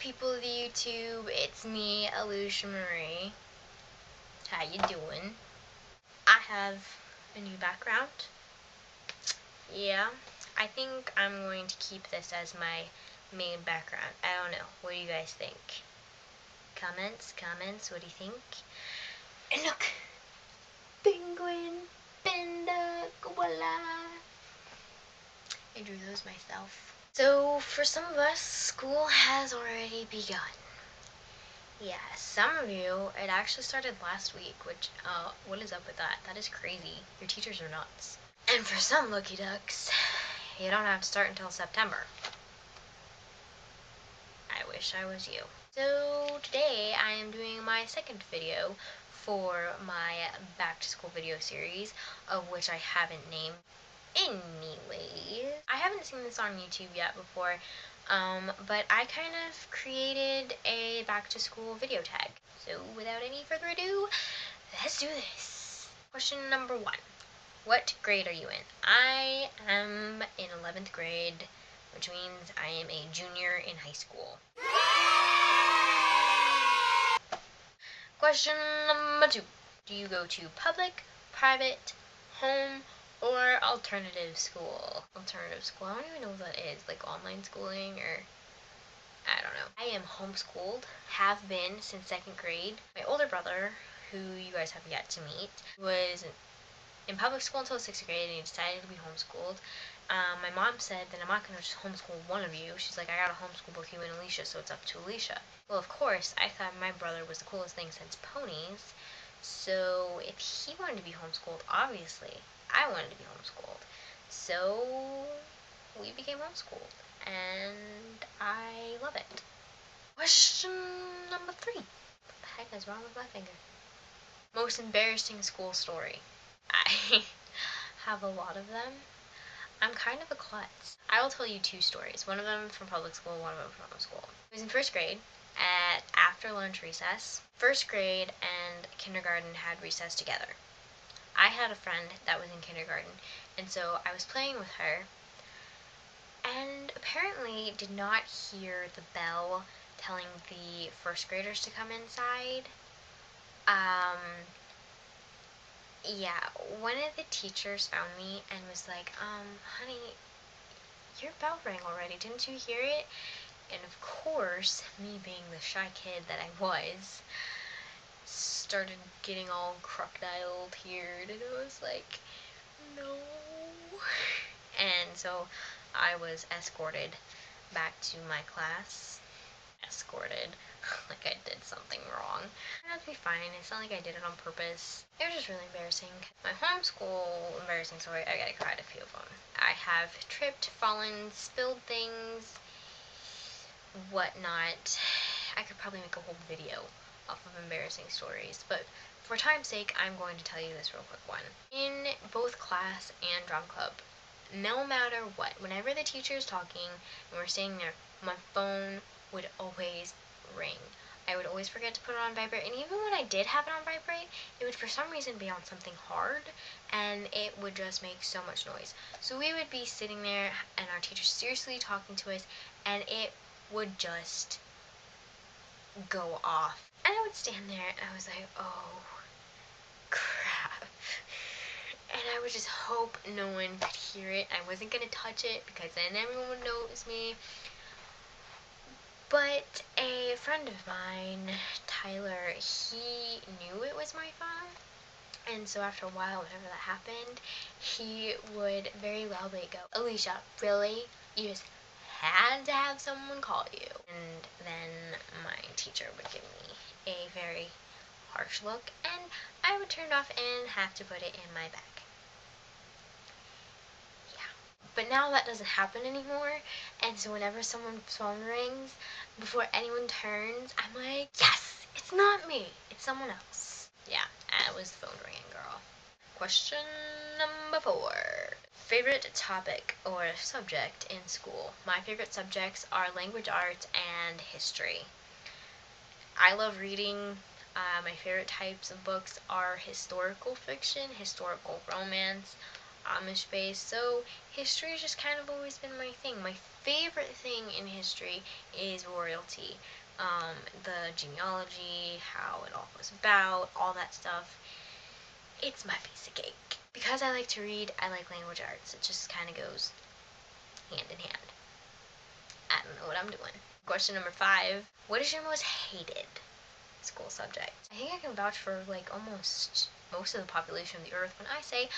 people of YouTube? It's me, Alicia Marie. How you doing? I have a new background. Yeah, I think I'm going to keep this as my main background. I don't know. What do you guys think? Comments? What do you think? And look! Penguin! Panda! Koala! I drew those myself. So, for some of us, school has already begun. Yeah, some of you, it actually started last week, which, what is up with that? That is crazy. Your teachers are nuts. And for some lucky ducks, you don't have to start until September. I wish I was you. So, today I am doing my second video for my back to school video series, of which I haven't named. Anyways, I haven't seen this on YouTube yet before, but I kind of created a back to school video tag. So without any further ado, let's do this. Question number 1. What grade are you in? I am in 11th grade, which means I am a junior in high school. Question number 2. Do you go to public, private, home, or alternative school? Alternative school, I don't even know what that is. Like online schooling, or I don't know. I am homeschooled, have been since 2nd grade. My older brother, who you guys have yet to meet, was in public school until 6th grade, and he decided to be homeschooled. My mom said that I'm not going to just homeschool one of you. She's like, I gotta homeschool both you and Alicia, so it's up to Alicia. Well, of course, I thought my brother was the coolest thing since ponies. So if he wanted to be homeschooled, obviously, I wanted to be homeschooled. So we became homeschooled, and I love it. Question number 3. What the heck is wrong with my finger? Most embarrassing school story. I have a lot of them. I'm kind of a klutz. I will tell you 2 stories. One of them from public school, one of them from homeschool. It was in 1st grade at after lunch recess. 1st grade and kindergarten had recess together. I had a friend that was in kindergarten, and so I was playing with her, and apparently did not hear the bell telling the 1st graders to come inside. Yeah, one of the teachers found me and was like, honey, your bell rang already, didn't you hear it? And of course, me being the shy kid that I was, started getting all crocodile-teared, and I was like, no. And so I was escorted back to my class. Escorted. Like I did something wrong. It turned out to be fine. It's not like I did it on purpose. It was just really embarrassing. My homeschool embarrassing story, I gotta cry at a few of them. I have tripped, fallen, spilled things, whatnot. I could probably make a whole video off of embarrassing stories, but for time's sake, I'm going to tell you this real quick one. In both class and drum club, no matter what, whenever the teacher is talking and we're sitting there, my phone would always ring. I would always forget to put it on vibrate, and even when I did have it on vibrate, it would for some reason be on something hard, and it would just make so much noise. So we would be sitting there, and our teacher seriously talking to us, and it would just go off. And I would stand there, and I was like, oh, crap. And I would just hope no one could hear it. I wasn't going to touch it, because then everyone would notice me. But a friend of mine, Tyler, he knew it was my phone. And so after a while, whenever that happened, he would very loudly go, Alicia, really? You just had to have someone call you. And then my teacher would give me a very harsh look, and I would turn it off and have to put it in my bag. But now that doesn't happen anymore, and so whenever someone's phone rings, before anyone turns, I'm like, yes, it's not me, it's someone else. Yeah, I was the phone ringing girl. Question number 4. Favorite topic or subject in school? My favorite subjects are language arts and history. I love reading. My favorite types of books are historical fiction, historical romance, Amish based, so history has just kind of always been my thing. My favorite thing in history is royalty. The genealogy, how it all was about, all that stuff. It's my piece of cake. Because I like to read, I like language arts. It just kind of goes hand in hand. I don't know what I'm doing. Question number 5. What is your most hated school subject? I think I can vouch for like almost most of the population of the earth when I say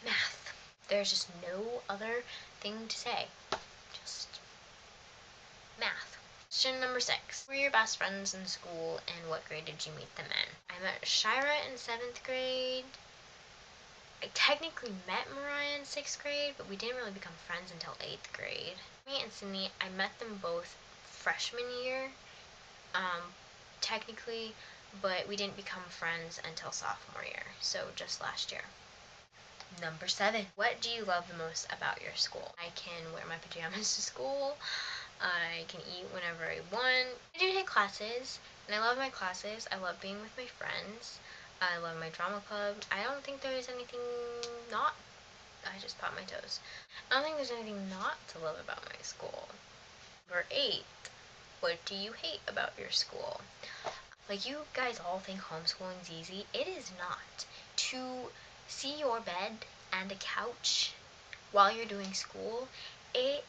math. There's just no other thing to say. Just math. Question number 6. Who were your best friends in school and what grade did you meet them in? I met Shira in 7th grade. I technically met Mariah in 6th grade, but we didn't really become friends until 8th grade. Me and Sydney, I met them both freshman year, technically, but we didn't become friends until sophomore year, so just last year. Number 7. What do you love the most about your school? I can wear my pajamas to school. I can eat whenever I want. I do take classes, and I love my classes. I love being with my friends. I love my drama club. I don't think there's anything not. I just popped my toes. I don't think there's anything not to love about my school. Number 8. What do you hate about your school? Like, you guys all think homeschooling's easy. It is not. To see your bed and a couch while you're doing school, it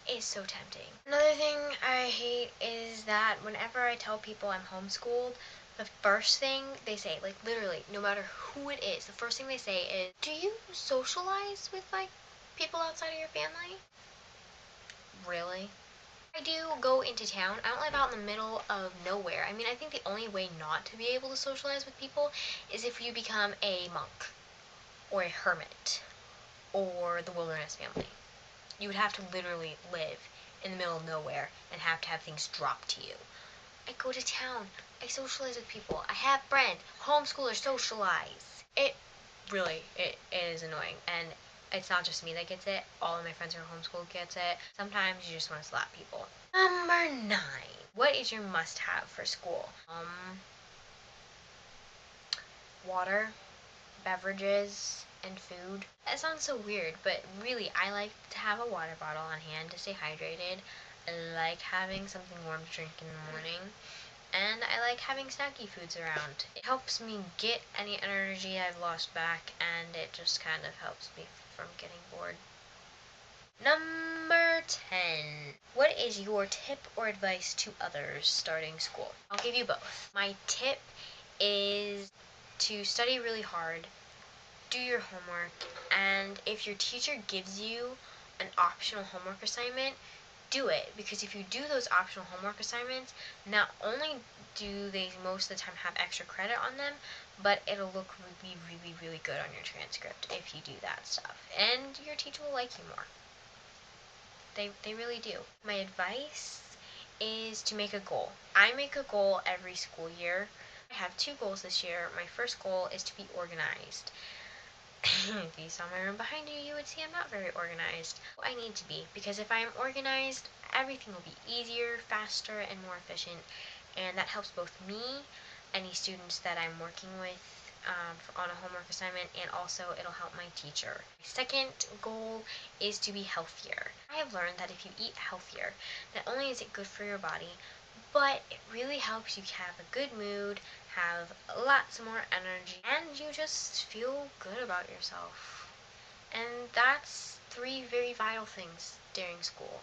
is so tempting. Another thing I hate is that whenever I tell people I'm homeschooled, the first thing they say, like literally, no matter who it is, the first thing they say is, do you socialize with like people outside of your family? Really? I do go into town. I don't live out in the middle of nowhere. I mean, I think the only way not to be able to socialize with people is if you become a monk or a hermit or the wilderness family. You would have to literally live in the middle of nowhere and have to have things dropped to you. I go to town. I socialize with people. I have friends. Homeschoolers socialize. It is annoying. And it's not just me that gets it. All of my friends who are homeschooled gets it. Sometimes you just want to slap people. Number 9. What is your must-have for school? Water, beverages, and food. That sounds so weird, but really, I like to have a water bottle on hand to stay hydrated. I like having something warm to drink in the morning. And I like having snacky foods around. It helps me get any energy I've lost back, and it just kind of helps me from getting bored. Number 10. What is your tip or advice to others starting school? I'll give you both. My tip is to study really hard, do your homework, and if your teacher gives you an optional homework assignment, do it, because if you do those optional homework assignments, not only do they most of the time have extra credit on them, but it'll look really, really, really good on your transcript if you do that stuff, and your teacher will like you more. They really do. My advice is to make a goal. I make a goal every school year. I have 2 goals this year. My first goal is to be organized. If you saw my room behind you, you would see I'm not very organized. I need to be, because if I am organized, everything will be easier, faster, and more efficient, and that helps both me, any students that I'm working with on a homework assignment, and also it'll help my teacher. My second goal is to be healthier. I have learned that if you eat healthier, not only is it good for your body, but it really helps you have a good mood, have lots more energy, and you just feel good about yourself. And that's 3 very vital things during school,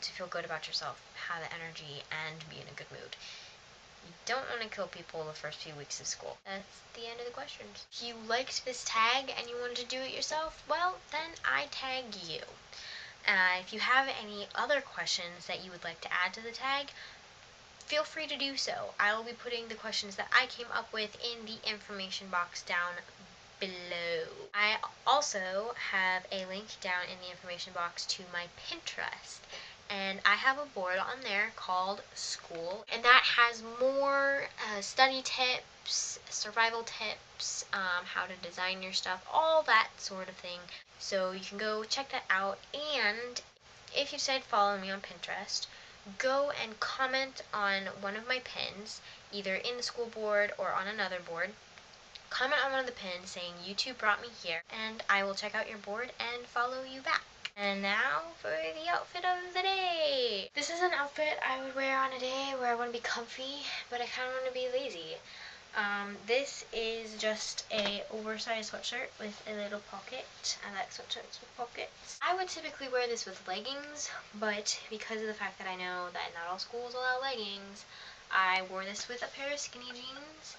to feel good about yourself, have the energy, and be in a good mood. You don't want to kill people the first few weeks of school. That's the end of the questions. If you liked this tag and you wanted to do it yourself, well, then I tag you. If you have any other questions that you would like to add to the tag, feel free to do so. I will be putting the questions that I came up with in the information box down below. I also have a link down in the information box to my Pinterest. And I have a board on there called School, and that has more study tips, survival tips, how to design your stuff, all that sort of thing. So you can go check that out, and if you decide to follow me on Pinterest, go and comment on one of my pins, either in the school board or on another board. comment on one of the pins saying YouTube brought me here, and I will check out your board and follow you back. And now for the outfit of the day. This is an outfit I would wear on a day where I want to be comfy, but I kind of want to be lazy. This is just a oversized sweatshirt with a little pocket. I like sweatshirts with pockets. I would typically wear this with leggings, but because of the fact that I know that not all schools allow leggings, I wore this with a pair of skinny jeans.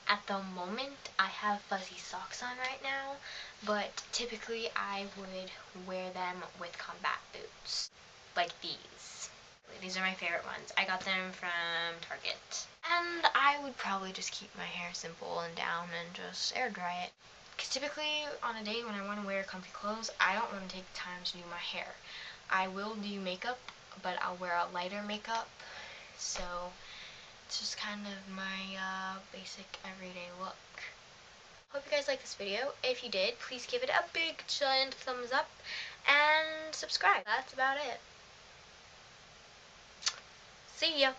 At the moment, I have fuzzy socks on right now, but typically I would wear them with combat boots, like these. These are my favorite ones. I got them from Target. And I would probably just keep my hair simple and down and just air dry it. Because typically on a day when I want to wear comfy clothes, I don't want to take the time to do my hair. I will do makeup, but I'll wear a lighter makeup. So it's just kind of my basic everyday look. Hope you guys liked this video. If you did, please give it a big giant thumbs up and subscribe. That's about it. See ya!